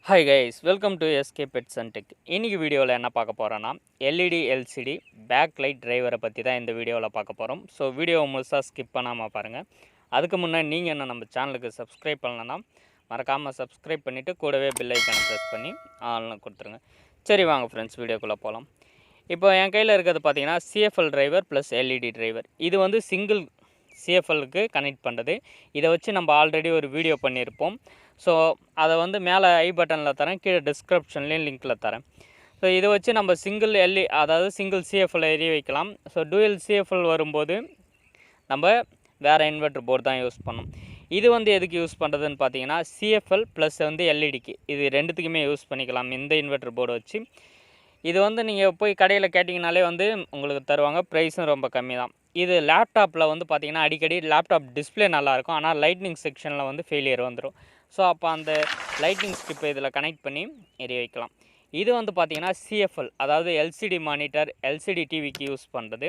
Hi guys, welcome to SK Pets and Tech. இன்னைக்கு வீடியோவில் என்ன பார்க்க போகிறோன்னா எல்இடி எல்சிடி பேக்லைட் டிரைவரை பற்றி தான் இந்த வீடியோவில் பார்க்க போகிறோம். ஸோ வீடியோவை முழுசாக ஸ்கிப் பண்ணாமல் பாருங்கள். அதுக்கு முன்னாடி நீங்கள் என்ன நம்ம சேனலுக்கு சப்ஸ்கிரைப் பண்ணலன்னா மறக்காமல் சப்ஸ்கிரைப் பண்ணிவிட்டு கூடவே பெல் ஐக்கானை ப்ரெஸ் பண்ணி ஆல்னு கொடுத்துருங்க. சரி வாங்க ஃப்ரெண்ட்ஸ் வீடியோக்குள்ளே போகலாம். இப்போ என் கையில் இருக்கிறது பார்த்தீங்கன்னா CFL driver plus LED driver. இது வந்து சிங்கிள் சிஎஃப்எல்லுக்கு கனெக்ட் பண்ணுறது. இதை வச்சு நம்ம ஆல்ரெடி ஒரு வீடியோ பண்ணியிருப்போம். ஸோ அதை வந்து மேலே ஐ பட்டனில் தரேன், கீழே டிஸ்கிரிப்ஷன்லேயும் லிங்க்கில் தரேன். ஸோ இதை வச்சு நம்ம அதாவது சிங்கிள் சிஎஃப்எல் எரிய வைக்கலாம். ஸோ டூயல் சிஎஃப்எல் வரும்போது நம்ம வேறு இன்வெர்ட்டர் போர்டு தான் யூஸ் பண்ணோம். இது வந்து எதுக்கு யூஸ் பண்ணுறதுன்னு பார்த்தீங்கன்னா சிஎஃப்எல் ப்ளஸ் வந்து எல்இடிக்கு இது ரெண்டுத்துக்குமே யூஸ் பண்ணிக்கலாம் இந்த இன்வெர்ட்டர் போர்டு வச்சு. இது வந்து நீங்கள் போய் கடையில் கேட்டிங்கனாலே வந்து உங்களுக்கு தருவாங்க. ப்ரைஸும் ரொம்ப கம்மி தான். இது லேப்டாப்பில் வந்து பார்த்திங்கன்னா அடிக்கடி லேப்டாப் டிஸ்பிளே நல்லாயிருக்கும், ஆனால் லைட்னிங் செக்ஷனில் வந்து ஃபெயிலியர் வந்துடும். ஸோ அப்போ அந்த லைட்னிங் ஸ்ட்ரிப்பை இதில் கனெக்ட் பண்ணி எரிய வைக்கலாம். இது வந்து பார்த்திங்கன்னா சிஎஃப்எல் அதாவது எல்சிடி மானிட்டர் எல்சிடி டிவிக்கு யூஸ் பண்ணுறது.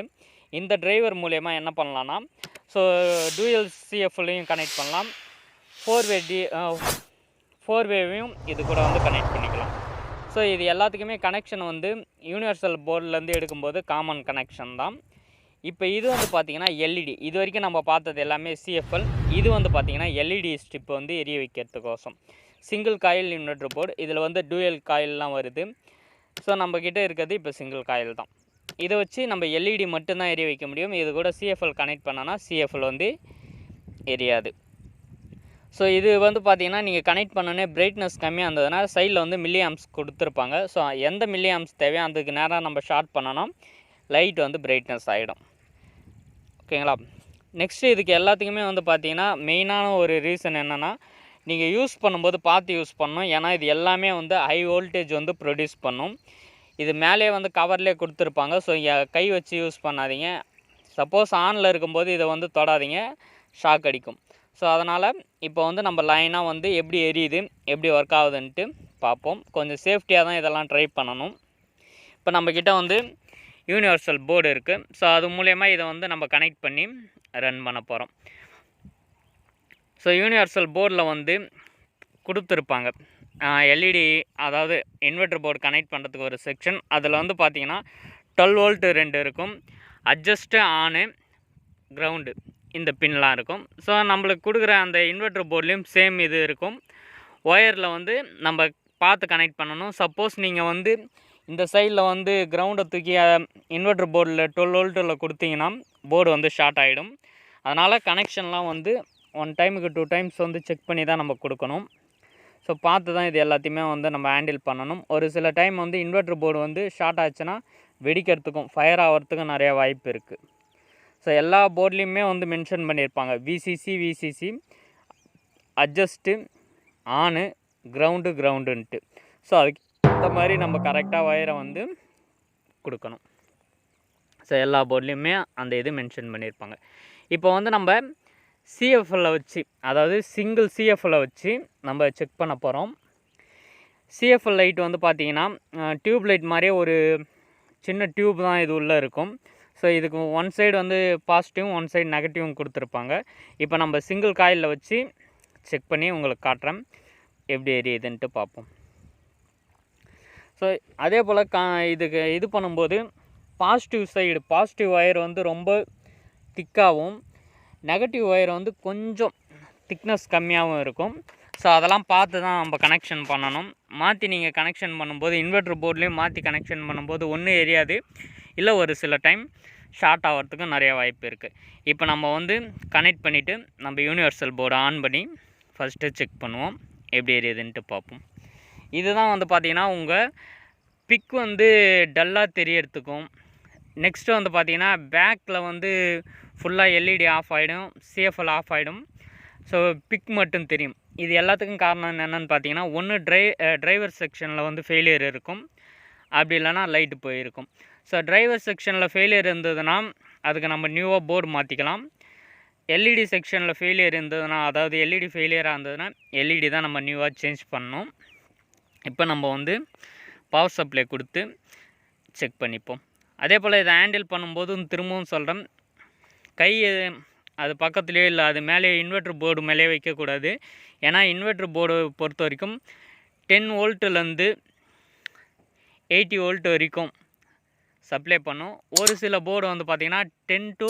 இந்த டிரைவர் மூலயமா என்ன பண்ணலான்னா ஸோ டூயல் சிஎஃப்எல்லையும் கனெக்ட் பண்ணலாம், ஃபோர் வேவையும் இது கூட வந்து கனெக்ட் பண்ணிக்கலாம். ஸோ இது எல்லாத்துக்குமே கனெக்ஷன் வந்து யூனிவர்சல் போர்ட்லேருந்து எடுக்கும்போது காமன் கனெக்ஷன் தான். இப்போ இது வந்து பார்த்திங்கன்னா எல்இடி. இது வரைக்கும் நம்ம பார்த்தது எல்லாமே சிஎஃப்எல். இது வந்து பார்த்திங்கன்னா எல்இடி ஸ்ட்ரிப் வந்து எரிய வைக்கிறதுக்கோசம் சிங்கிள் காயில் இன்வெர்ட்டர் போர்டு. இதில் வந்து டூயல் காயிலெலாம் வருது. ஸோ நம்மக்கிட்ட இருக்கிறது இப்போ சிங்கிள் காயில் தான். இதை வச்சு நம்ம எல்இடி மட்டும்தான் எரிய வைக்க முடியும். இது கூட சிஎஃப்எல் கனெக்ட் பண்ணோன்னா சிஎஃப்எல் வந்து எரியாது. ஸோ இது வந்து பார்த்திங்கன்னா நீங்கள் கனெக்ட் பண்ணோன்னே பிரைட்னஸ் கம்மியாக இருந்ததுன்னா சைடில் வந்து மில்லி ஆம்ஸ் கொடுத்துருப்பாங்க. ஸோ எந்த மில்லி ஆம்ஸ் தேவையோ அதுக்கு நேராக நம்ம ஷார்ட் பண்ணோன்னா லைட் வந்து பிரைட்னஸ் ஆகிடும். ஓகேங்களா. நெக்ஸ்ட்டு இதுக்கு எல்லாத்துக்குமே வந்து பார்த்திங்கன்னா மெயினான ஒரு ரீசன் என்னென்னா நீங்கள் யூஸ் பண்ணும்போது பார்த்து யூஸ் பண்ணணும். ஏன்னா இது எல்லாமே வந்து ஹை வோல்டேஜ் வந்து ப்ரொடியூஸ் பண்ணும். இது மேலே வந்து கவர்லேயே கொடுத்துருப்பாங்க. ஸோ கை வச்சு யூஸ் பண்ணாதீங்க. சப்போஸ் ஆனில் இருக்கும்போது இதை வந்து தொடாதீங்க, ஷாக் அடிக்கும். ஸோ அதனால் இப்போ வந்து நம்ம லைனாக வந்து எப்படி எரியுது எப்படி ஒர்க் ஆகுதுன்ட்டு பார்ப்போம். கொஞ்சம் சேஃப்டியாக தான் இதெல்லாம் ட்ரை பண்ணணும். இப்போ நம்மக்கிட்ட வந்து யூனிவர்சல் போர்டு இருக்குது. ஸோ அது மூலயமா இதை வந்து நம்ம கனெக்ட் பண்ணி ரன் பண்ண போகிறோம். ஸோ யூனிவர்சல் போர்டில் வந்து கொடுத்துருப்பாங்க எல்இடி அதாவது இன்வெர்ட்டர் போர்டு கனெக்ட் பண்ணுறதுக்கு ஒரு செக்ஷன். அதில் வந்து பார்த்திங்கன்னா 12 வோல்ட்டு 2 இருக்கும், அட்ஜஸ்ட்டு ஆனு கிரவுண்டு இந்த பின்லாம் இருக்கும். ஸோ நம்மளுக்கு கொடுக்குற அந்த இன்வெர்ட்டர் போர்ட்லேயும் சேம் இது இருக்கும். ஒயரில் வந்து நம்ம பார்த்து கனெக்ட் பண்ணணும். சப்போஸ் நீங்கள் வந்து இந்த சைடில் வந்து கிரவுண்டை தூக்கி இன்வெர்ட்டர் போர்டில் 12 வோல்ட்டில் கொடுத்தீங்கன்னா போர்டு வந்து ஷார்ட் ஆகிடும். அதனால் கனெக்ஷன்லாம் வந்து 1 டைமுக்கு 2 டைம்ஸ் வந்து செக் பண்ணி தான் நம்ம கொடுக்கணும். ஸோ பார்த்து தான் இது எல்லாத்தையுமே வந்து நம்ம ஹேண்டில் பண்ணணும். ஒரு சில டைம் வந்து இன்வெர்ட்டர் போர்டு வந்து ஷார்ட் ஆச்சுன்னா வெடிக்கிறதுக்கும் ஃபயர் ஆகிறதுக்கும் நிறையா வாய்ப்பு இருக்குது. ஸோ எல்லா போர்ட்லேயுமே வந்து மென்ஷன் பண்ணியிருப்பாங்க விசிசி அட்ஜஸ்ட்டு ஆனு கிரவுண்டுன்ட்டு. ஸோ அதுக்கு இந்த மாதிரி நம்ம கரெக்டாக ஒயரை வந்து கொடுக்கணும். ஸோ எல்லா போர்ட்லேயுமே அந்த இது மென்ஷன் பண்ணியிருப்பாங்க. இப்போ வந்து நம்ம சிஎஃப்எல்ல வச்சு அதாவது சிங்கிள் சிஎஃப்எல்ல வச்சு நம்ம செக் பண்ண போகிறோம். சிஎஃப்எல் லைட் வந்து பார்த்திங்கன்னா டியூப் லைட் மாதிரியே ஒரு சின்ன டியூப் தான் இது உள்ளே இருக்கும். ஸோ இதுக்கு ஒன் சைடு வந்து பாசிட்டிவும் ஒன் சைடு நெகட்டிவும் கொடுத்துருப்பாங்க. இப்போ நம்ம சிங்கிள் காயிலில் வச்சு செக் பண்ணி உங்களுக்கு காட்டுறேன் எப்படி எரியுதுன்ட்டு பார்ப்போம். ஸோ அதே போல் இதுக்கு இது பண்ணும்போது பாசிட்டிவ் ஒயர் வந்து ரொம்ப திக்காகவும் நெகட்டிவ் ஒயர் வந்து கொஞ்சம் திக்னஸ் கம்மியாகவும் இருக்கும். ஸோ அதெல்லாம் பார்த்து தான் நம்ம கனெக்ஷன் பண்ணணும். மாற்றி நீங்கள் கனெக்ஷன் பண்ணும்போது இன்வெர்ட்டர் போர்ட்லேயும் மாற்றி கனெக்ஷன் பண்ணும்போது ஒன்றும் எரியாது, இல்லை ஒரு சில டைம் ஷார்ட் ஆகிறதுக்கும் நிறைய வாய்ப்பு இருக்குது. இப்போ நம்ம வந்து கனெக்ட் பண்ணிவிட்டு நம்ம யூனிவர்சல் போர்டை ஆன் பண்ணி ஃபஸ்ட்டு செக் பண்ணுவோம் எப்படி எரியுதுன்ட்டு பார்ப்போம். இதுதான் வந்து பார்த்திங்கன்னா உங்கள் பிக் வந்து டல்லாக தெரியறதுக்கும். நெக்ஸ்ட்டு வந்து பார்த்திங்கன்னா பேக்கில் வந்து ஃபுல்லாக எல்இடி ஆஃப் ஆகிடும், சிஎஃப்எல் ஆஃப் ஆகிடும். ஸோ பிக் மட்டும் தெரியும். இது எல்லாத்துக்கும் காரணம் என்னென்னு பார்த்தீங்கன்னா ஒன்று டிரைவர் செக்ஷனில் வந்து ஃபெயிலியர் இருக்கும், அப்படி இல்லைனா லைட்டு போயிருக்கும். ஸோ டிரைவர் செக்ஷனில் ஃபெயிலியர் இருந்ததுன்னா அதுக்கு நம்ம நியூவாக போர்டு மாற்றிக்கலாம். எல்இடி செக்ஷனில் ஃபெயிலியர் இருந்ததுன்னா அதாவது எல்இடி ஃபெயிலியராக இருந்ததுன்னா எல்இடி தான் நம்ம நியூவாக சேஞ்ச் பண்ணணும். இப்போ நம்ம வந்து பவர் சப்ளை கொடுத்து செக் பண்ணிப்போம். அதே போல் இதை ஹேண்டில் பண்ணும்போது திரும்பவும் சொல்கிறேன், கை அது பக்கத்துலேயோ இல்லை அது மேலே இன்வெர்ட்டர் போர்டு மேலே வைக்கக்கூடாது. ஏன்னா இன்வெர்ட்டர் போர்டு பொறுத்த வரைக்கும் 10 வோல்ட்லேருந்து 80 வோல்ட் வரைக்கும் சப்ளை பண்ணும். ஒரு சில போர்டு வந்து பார்த்திங்கன்னா 10 to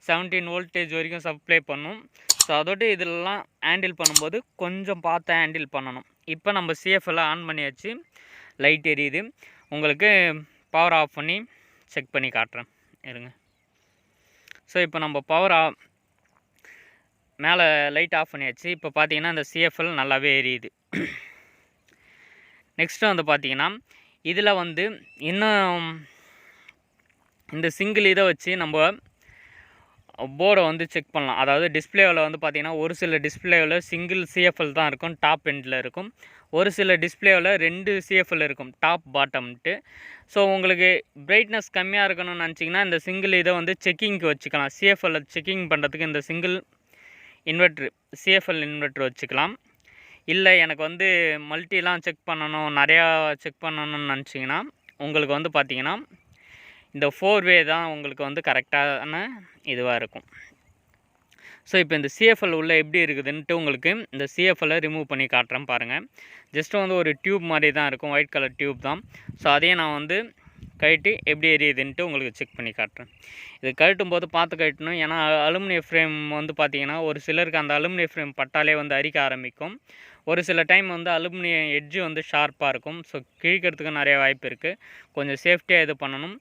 17 வோல்டேஜ் வரைக்கும் சப்ளை பண்ணும். ஸோ அதோடு இதெல்லாம் ஹேண்டில் பண்ணும்போது கொஞ்சம் பார்த்து ஹேண்டில் பண்ணணும். இப்போ நம்ம சிஎஃப்எல்லாம் ஆன் பண்ணியாச்சு, லைட் எரியுது. உங்களுக்கு பவர் ஆஃப் பண்ணி செக் பண்ணி காட்டுறேன் இருங்க. ஸோ இப்போ நம்ம மேலே லைட் ஆஃப் பண்ணியாச்சு. இப்போ பார்த்தீங்கன்னா இந்த சிஎஃப்எல் நல்லாவே எரியுது. நெக்ஸ்ட்டு வந்து பார்த்திங்கன்னா இதில் வந்து இன்னும் இந்த சிங்கிள் இதை வச்சு நம்ம போர்டை வந்து செக் பண்ணலாம். அதாவது டிஸ்பிளேவில் வந்து பார்த்திங்கன்னா ஒரு சில டிஸ்பிளேவில் சிங்கிள் சிஎஃப்எல் தான் இருக்கும், டாப் எண்டில் இருக்கும். ஒரு சில டிஸ்பிளேவில் 2 சிஎஃப்எல் இருக்கும், டாப் பாட்டம்ட்டு. ஸோ உங்களுக்கு பிரைட்னஸ் கம்மியாக இருக்கணும்னு நினச்சிங்கன்னா இந்த சிங்கிள் இதை வந்து செக்கிங்க்கு வச்சுக்கலாம். சிஎஃப்எல்லை செக்கிங் பண்ணுறதுக்கு இந்த சிங்கிள் இன்வெர்ட்ரு சிஎஃப்எல் இன்வெர்ட்ரு வச்சுக்கலாம். இல்லை எனக்கு வந்து மல்டிலாம் செக் பண்ணணும், நிறையா செக் பண்ணணும்னு நினச்சிங்கன்னா உங்களுக்கு வந்து பார்த்திங்கன்னா இந்த 4-வே தான் உங்களுக்கு வந்து கரெக்டான இதுவாக இருக்கும். ஸோ இப்போ இந்த சிஎஃப்எல் உள்ள எப்படி இருக்குதுன்ட்டு உங்களுக்கு இந்த சிஎஃப்எல்லை ரிமூவ் பண்ணி காட்டுறேன் பாருங்கள். ஜஸ்ட்டு வந்து ஒரு டியூப் மாதிரி தான் இருக்கும், ஒயிட் கலர் டியூப் தான். ஸோ அதையும் நான் வந்து கழட்டி எப்படி எரியுதுன்ட்டு உங்களுக்கு செக் பண்ணி காட்டுறேன். இது கழட்டும் போது பார்த்து கழட்டணும். ஏன்னா அலுமினிய ஃப்ரேம் வந்து பார்த்திங்கன்னா ஒரு சிலருக்கு அந்த அலுமினிய ஃப்ரேம் பட்டாலே வந்து அரிக்க ஆரம்பிக்கும். ஒரு சில டைம் வந்து அலுமினிய எட்ஜு வந்து ஷார்ப்பாக இருக்கும். ஸோ கிழிக்கிறதுக்கு நிறைய வாய்ப்பு இருக்குது. கொஞ்சம் சேஃப்டியாக இது பண்ணணும்.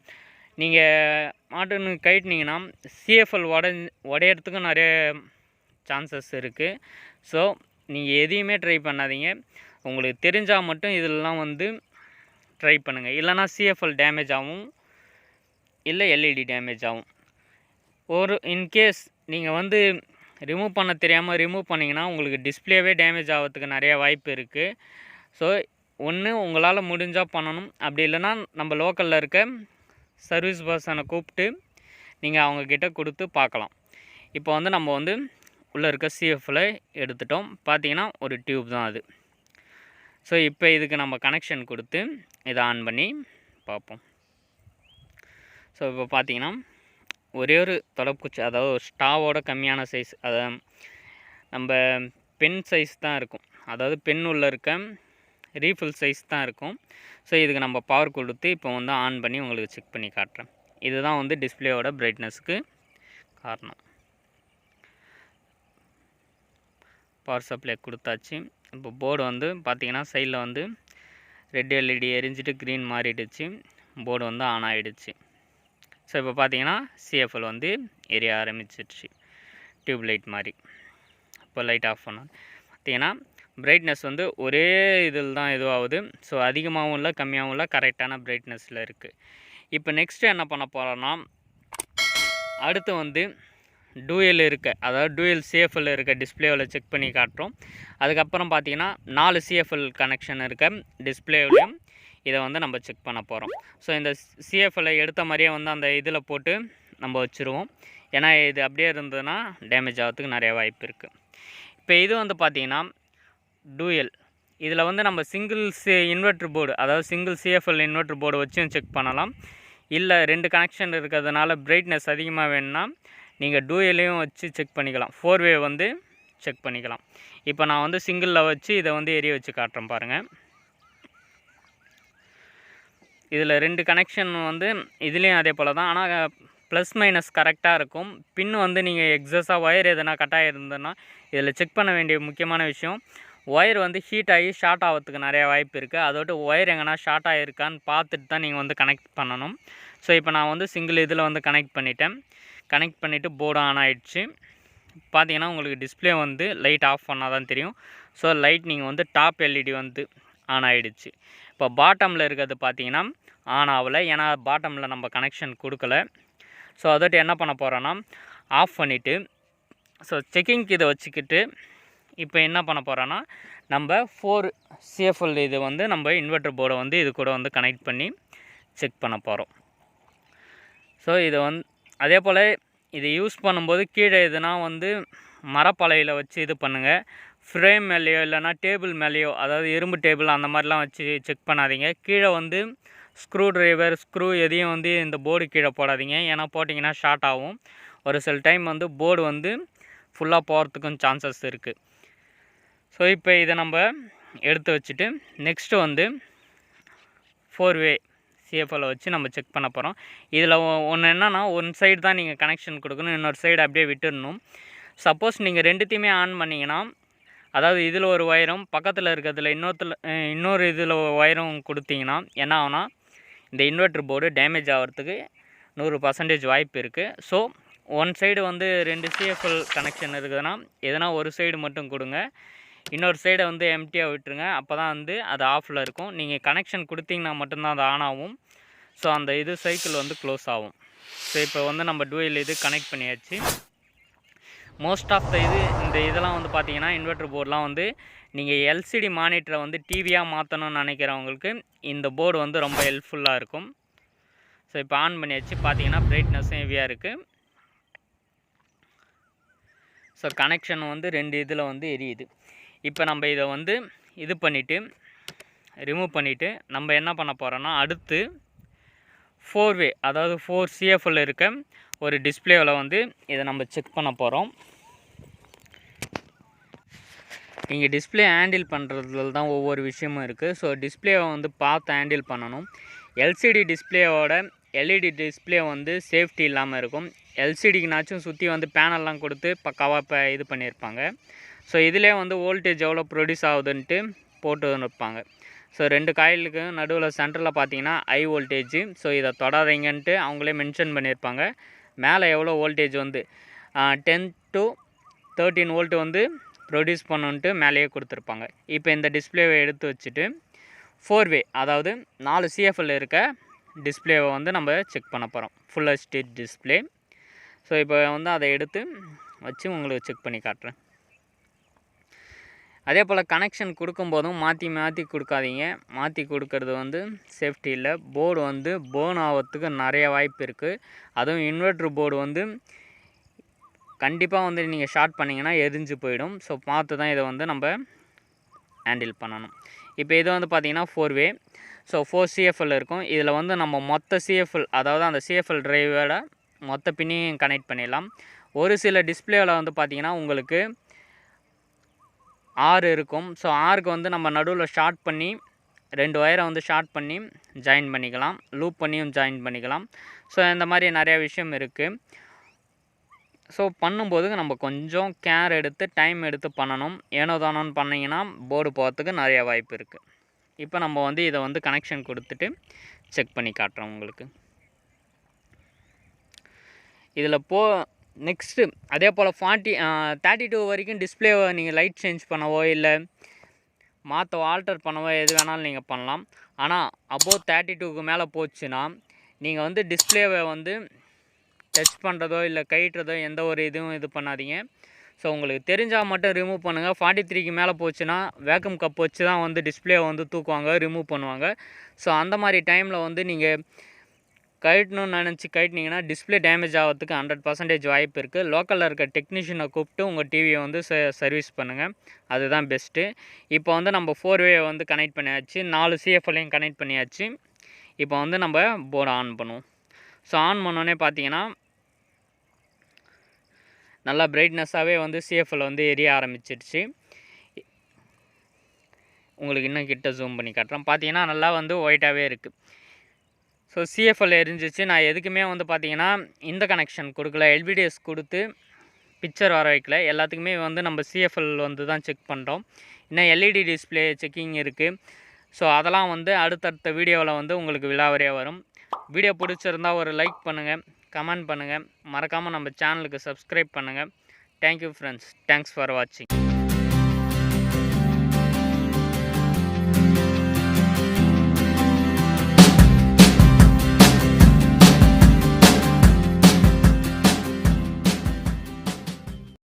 நீங்கள் மாட்டுன்னு கழட்டினீங்கன்னா சிஎஃப்எல் உடையிறதுக்கும் நிறைய சான்சஸ் இருக்குது. ஸோ நீங்கள் எதையுமே ட்ரை பண்ணாதீங்க. உங்களுக்கு தெரிஞ்சால் மட்டும் இதெல்லாம் வந்து ட்ரை பண்ணுங்கள். இல்லைனா சிஎஃப்எல் டேமேஜ் ஆகும், இல்லை எல்இடி டேமேஜ் ஆகும். இன்கேஸ் நீங்கள் வந்து ரிமூவ் பண்ண தெரியாமல் ரிமூவ் பண்ணிங்கன்னா உங்களுக்கு டிஸ்பிளேவே டேமேஜ் ஆகிறதுக்கு நிறைய வாய்ப்பு இருக்குது. ஸோ ஒன்று உங்களால் முடிஞ்சால் பண்ணணும். அப்படி இல்லைனா நம்ம லோக்கலில் இருக்க சர்வீஸ் பர்சனை கூப்பிட்டு நீங்கள் அவங்கக்கிட்ட கொடுத்து பார்க்கலாம். இப்போ வந்து நம்ம வந்து உள்ளே இருக்க சிஎஃப்எல்லை எடுத்துட்டோம். பார்த்தீங்கன்னா ஒரு டியூப் தான் அது. ஸோ இப்போ இதுக்கு நம்ம கனெக்ஷன் கொடுத்து இதை ஆன் பண்ணி பார்ப்போம். ஸோ இப்போ பார்த்தீங்கன்னா ஒரே ஒரு தொலைக்குச்சி, அதாவது ஒரு ஸ்டாவோட கம்மியான சைஸ், அதை நம்ம பென் சைஸ் தான் இருக்கும். அதாவது பென் உள்ள இருக்க ரீஃபில் சைஸ் தான் இருக்கும். ஸோ இதுக்கு நம்ம பவர் கொடுத்து இப்போ வந்து ஆன் பண்ணி உங்களுக்கு செக் பண்ணி காட்டுறேன். இதுதான் வந்து டிஸ்பிளேயோட பிரைட்னஸ்க்கு காரணம். பவர் சப்ளை கொடுத்தாச்சு. இப்போ போர்டு வந்து பார்த்திங்கன்னா சைடில் வந்து ரெட் எல்இடி எரிஞ்சிட்டு க்ரீன் மாறிடுச்சு, போர்டு வந்து ஆன் ஆகிடுச்சு. ஸோ இப்போ பார்த்தீங்கன்னா சிஎஃப்எல் வந்து எரிய ஆரம்பிச்சிடுச்சு, டியூப் லைட் மாதிரி. இப்போ லைட் ஆஃப் பண்ணோம். பார்த்தீங்கன்னா பிரைட்னஸ் வந்து ஒரே இதில் தான் இதுவாகுது. ஸோ அதிகமாகவும் இல்லை கம்மியாகவும் இல்லை, கரெக்டான பிரைட்னஸில் இருக்குது. இப்போ நெக்ஸ்ட்டு என்ன பண்ண போகிறோன்னா, அடுத்து வந்து டூயல் இருக்க, அதாவது டூயல் சிஎஃப்எல் இருக்க டிஸ்பிளேவில் செக் பண்ணி காட்டுறோம். அதுக்கப்புறம் பார்த்தீங்கன்னா 4 சிஎஃப்எல் கனெக்ஷன் இருக்க டிஸ்பிளேவிலையும் இதை வந்து நம்ம செக் பண்ண போகிறோம். ஸோ இந்த சிஎஃப்எல்லை எடுத்த மாதிரியே வந்து அந்த இதில் போட்டு நம்ம வச்சுருவோம். ஏன்னா இது அப்படியே இருந்ததுன்னா டேமேஜ் ஆகிறதுக்கு நிறைய வாய்ப்பு இருக்குது. இப்போ இது வந்து பார்த்திங்கன்னா டூயல். இதில் வந்து நம்ம சிங்கிள் இன்வெர்ட்ரு போர்டு, அதாவது சிங்கிள் சிஎஃப்எல் இன்வெர்ட்ரு போர்டு வச்சும் செக் பண்ணலாம். இல்லை 2 கனெக்ஷன் இருக்கிறதுனால பிரைட்னஸ் அதிகமாக வேணும்னா நீங்கள் டூயலையும் வச்சு செக் பண்ணிக்கலாம். 4-வே வந்து செக் பண்ணிக்கலாம். இப்போ நான் வந்து சிங்கிளில் வச்சு இதை வந்து எரிய வச்சு காட்டுறேன் பாருங்கள். இதில் 2 கனெக்ஷன் வந்து இதுலேயும் அதே போல் தான். ஆனால் ப்ளஸ் மைனஸ் கரெக்டாக இருக்கும். பின் வந்து நீங்கள் எக்ஸஸாக ஒயர் எதனா கட்டாக இருந்ததுன்னா இதில் செக் பண்ண வேண்டிய முக்கியமான விஷயம், ஒயர் வந்து ஹீட் ஆகி ஷார்ட் ஆகிறதுக்கு நிறையா வாய்ப்பு இருக்குது. அதோட ஒயர் எங்கன்னா ஷார்ட் ஆகிருக்கான்னு பார்த்துட்டு தான் நீங்கள் வந்து கனெக்ட் பண்ணணும். ஸோ இப்போ நான் வந்து சிங்கிள் இதில் வந்து கனெக்ட் பண்ணிவிட்டு போர்டு ஆன் ஆகிடுச்சு. பார்த்தீங்கன்னா உங்களுக்கு டிஸ்பிளே வந்து லைட் ஆஃப் பண்ணால் தான் தெரியும். ஸோ லைட் நீங்கள் வந்து டாப் எல்இடி வந்து ஆன் ஆகிடுச்சு. இப்போ பாட்டமில் இருக்கிறது பார்த்தீங்கன்னா ஆன் ஆகலை, ஏன்னா பாட்டமில் நம்ம கனெக்ஷன் கொடுக்கல. ஸோ அதோட்டு என்ன பண்ண போகிறோன்னா ஆஃப் பண்ணிவிட்டு, ஸோ செக்கிங்க்கு இதை வச்சுக்கிட்டு இப்போ என்ன பண்ண போகிறோன்னா நம்ம 4 சிஎஃப்எல் இது வந்து நம்ம இன்வெர்ட்டர் போர்டை வந்து இது கூட வந்து கனெக்ட் பண்ணி செக் பண்ண போகிறோம். ஸோ இதை வந்து அதே போல் இதை யூஸ் பண்ணும்போது கீழே எதுனா வந்து மரப்பலையில் வச்சு இது பண்ணுங்கள். ஃப்ரேம் மேலேயோ இல்லைனா டேபிள் மேலேயோ, அதாவது இரும்பு டேபிள் அந்த மாதிரிலாம் வச்சு செக் பண்ணாதீங்க. கீழே வந்து ஸ்க்ரூ ட்ரைவர், ஸ்க்ரூ எதையும் வந்து இந்த போர்டு கீழே போடாதீங்க. ஏன்னா போட்டிங்கன்னா ஷார்ட் ஆகும். ஒரு சில டைம் வந்து போர்டு வந்து ஃபுல்லாக போகிறதுக்கும் சான்சஸ் இருக்குது. ஸோ இப்போ இதை நம்ம எடுத்து வச்சுட்டு நெக்ஸ்ட்டு வந்து 4-வே சிஎஃப்எல்லை வச்சு நம்ம செக் பண்ண போகிறோம். இதில் ஒன்று என்னென்னா, ஒன் சைடு தான் நீங்கள் கனெக்ஷன் கொடுக்கணும், இன்னொரு சைடு அப்படியே விட்டுடணும். சப்போஸ் நீங்கள் ரெண்டுத்தையுமே ஆன் பண்ணிங்கன்னா, அதாவது இதில் ஒரு ஒயரும் பக்கத்தில் இருக்கிறதுல இன்னொரு இதில் ஒயரும் கொடுத்தீங்கன்னா என்ன ஆகுனா, இந்த இன்வெர்ட்ரு போர்டு டேமேஜ் ஆகிறதுக்கு 100% வாய்ப்பு இருக்குது. ஸோ ஒன் சைடு வந்து 2 சிஎஃப்எல் கனெக்ஷன் இருக்குதுன்னா எதனா ஒரு சைடு மட்டும் கொடுங்க, இன்னொரு சைடை வந்து எம்டியாக விட்டுருங்க. அப்போ தான் வந்து அது ஆஃபில் இருக்கும். நீங்கள் கனெக்ஷன் கொடுத்தீங்கன்னா மட்டும்தான் அது ஆன் ஆகும். ஸோ அந்த இது சைக்கிள் வந்து க்ளோஸ் ஆகும். ஸோ இப்போ வந்து நம்ம டூயல் இது கனெக்ட் பண்ணியாச்சு. மோஸ்ட் ஆஃப் த இந்த இதெல்லாம் வந்து பார்த்தீங்கன்னா இன்வெர்ட்ரு போர்டெலாம் வந்து நீங்கள் எல்சிடி மானிட்டரை வந்து டிவியாக மாற்றணும்னு நினைக்கிறவங்களுக்கு இந்த போர்டு வந்து ரொம்ப ஹெல்ப்ஃபுல்லாக இருக்கும். ஸோ இப்போ ஆன் பண்ணியாச்சு. பார்த்தீங்கன்னா பிரைட்னஸும் ஹெவியாக இருக்குது. ஸோ கனெக்ஷன் வந்து 2 இதில் வந்து எரியுது. இப்போ நம்ம இதை வந்து இது பண்ணிவிட்டு ரிமூவ் பண்ணிவிட்டு நம்ம என்ன பண்ண போகிறோன்னா, அடுத்து 4-வே அதாவது 4 சிஎஃப்எல் இருக்க ஒரு டிஸ்பிளேவில் வந்து இதை நம்ம செக் பண்ண போகிறோம். இங்கே டிஸ்பிளே ஹேண்டில் பண்ணுறதுல தான் ஒவ்வொரு விஷயமும் இருக்குது. ஸோ டிஸ்பிளேவை வந்து பார்த்து ஹேண்டில் பண்ணணும். எல்சிடி டிஸ்பிளேவோட எல்இடி டிஸ்பிளே வந்து சேஃப்டி இல்லாமல் இருக்கும். எல்சிடிக்குனாச்சும் சுற்றி வந்து பேனல்லாம் கொடுத்து பக்காவாக இது பண்ணியிருப்பாங்க. ஸோ இதிலே வந்து வோல்டேஜ் எவ்வளோ ப்ரொடியூஸ் ஆகுதுன்ட்டு போட்டு வைப்பாங்க. ஸோ 2 காயிலுக்கு நடுவில் சென்டரில் பார்த்தீங்கன்னா ஹை வோல்டேஜ். ஸோ இதை தொடாதீங்கன்ட்டு அவங்களே மென்ஷன் பண்ணியிருப்பாங்க. மேலே எவ்வளோ வோல்டேஜ் வந்து 10 to 13 வோல்ட் வந்து ப்ரொடியூஸ் பண்ணுன்ட்டு மேலேயே கொடுத்துருப்பாங்க. இப்போ இந்த டிஸ்பிளேவை எடுத்து வச்சுட்டு 4-வே அதாவது 4 சிஎஃப்எல் இருக்க டிஸ்பிளேவை வந்து நம்ம செக் பண்ண போகிறோம். Full HD display. ஸோ இப்போ வந்து அதை எடுத்து வச்சு உங்களுக்கு செக் பண்ணி காட்டுறேன். அதே போல் கனெக்ஷன் கொடுக்கும்போதும் மாற்றி கொடுக்காதீங்க. மாற்றி கொடுக்கறது வந்து சேஃப்டி இல்லை. போர்டு வந்து பேர்ன் ஆகிறதுக்கு நிறைய வாய்ப்பு இருக்குது. அதுவும் இன்வெர்ட்ரு போர்டு வந்து கண்டிப்பாக வந்து நீங்கள் ஷார்ட் பண்ணிங்கன்னா எரிஞ்சு போயிடும். ஸோ பார்த்து தான் இதை வந்து நம்ம ஹேண்டில் பண்ணணும். இப்போ இது வந்து பார்த்திங்கன்னா 4-வே. ஸோ 4 சிஎஃப்எல் இருக்கும். இதில் வந்து நம்ம மொத்த சிஎஃப்எல் அதாவது அந்த சிஎஃப்எல் டிரைவோட மொத்த பின்னையும் கனெக்ட் பண்ணிடலாம். ஒரு சில டிஸ்பிளேவில் வந்து பார்த்திங்கன்னா உங்களுக்கு 6 இருக்கும். ஸோ 6க்கு வந்து நம்ம நடுவில் ஷார்ட் பண்ணி 2 ஒயரை வந்து ஷார்ட் பண்ணி ஜாயின் பண்ணிக்கலாம், லூப் பண்ணியும் ஜாயின் பண்ணிக்கலாம். ஸோ இந்த மாதிரி நிறையா விஷயம் இருக்குது. ஸோ பண்ணும்போது நம்ம கொஞ்சம் கேர் எடுத்து டைம் எடுத்து பண்ணணும். ஏனோ தானோன்னு பண்ணிங்கன்னா போர்டு போகிறதுக்கு நிறையா வாய்ப்பு இருக்குது. இப்போ நம்ம வந்து இதை வந்து கனெக்ஷன் கொடுத்துட்டு செக் பண்ணி காட்டுறோம் உங்களுக்கு. இதில் நெக்ஸ்ட்டு அதே போல் 32 வரைக்கும் டிஸ்பிளேவை நீங்கள் லைட் சேஞ்ச் பண்ணவோ இல்லை ஆல்டர் பண்ணவோ எது வேணாலும் நீங்கள் பண்ணலாம். ஆனால் அபோவ் 32க்கு மேலே போச்சுன்னா நீங்கள் வந்து டிஸ்பிளேவை வந்து டச் பண்ணுறதோ இல்லை கயிட்டுறதோ எந்த ஒரு இதுவும் இது பண்ணாதீங்க. ஸோ உங்களுக்கு தெரிஞ்சால் மட்டும் ரிமூவ் பண்ணுங்கள். 43க்கு மேலே போச்சுன்னா வேக்கம் கப் வச்சு தான் வந்து டிஸ்பிளேவை வந்து தூக்குவாங்க, ரிமூவ் பண்ணுவாங்க. ஸோ அந்த மாதிரி டைமில் வந்து நீங்கள் கழட்டணும்னு நினச்சி கழட்டினீங்கன்னா டிஸ்பிளே டேமேஜ் ஆகிறதுக்கு 100% வாய்ப்பு இருக்குது. லோக்கலில் இருக்க டெக்னீஷியனை கூப்பிட்டு உங்கள் டிவியை வந்து சர்வீஸ் பண்ணுங்கள். அதுதான் பெஸ்ட்டு. இப்போ வந்து நம்ம 4-வே வந்து கனெக்ட் பண்ணியாச்சு, 4 சிஎஃப்எல்லையும் கனெக்ட் பண்ணியாச்சு. இப்போ வந்து நம்ம போர்டை ஆன் பண்ணுவோம். ஸோ ஆன் பண்ணோன்னே பார்த்தீங்கன்னா நல்லா பிரைட்னஸாகவே வந்து சிஎஃப்எல் வந்து எரிய ஆரம்பிச்சிருச்சு. உங்களுக்கு இன்னும் கிட்ட ஜூம் பண்ணி காட்டுறேன். பார்த்தீங்கன்னா நல்லா வந்து ஒயிட்டாகவே இருக்குது. ஸோ சிஎஃப்எல் எரிஞ்சிச்சு. நான் எதுக்குமே வந்து பார்த்தீங்கன்னா இந்த கனெக்ஷன் கொடுக்கல, எல்பிடிஎஸ் கொடுத்து பிக்சர் வர வைக்கல. எல்லாத்துக்குமே வந்து நம்ம சிஎஃப்எல் வந்து தான் செக் பண்ணுறோம். இன்னும் எல்இடி டிஸ்பிளே செக்கிங் இருக்குது. ஸோ அதெல்லாம் வந்து அடுத்தடுத்த வீடியோவில் வந்து உங்களுக்கு விலாவரியாக வரும். வீடியோ பிடிச்சிருந்தால் ஒரு லைக் பண்ணுங்கள், கமெண்ட் பண்ணுங்கள், மறக்காமல் நம்ம சேனலுக்கு சப்ஸ்கிரைப் பண்ணுங்கள். Thank you friends. தேங்க்ஸ் ஃபார் வாட்சிங்.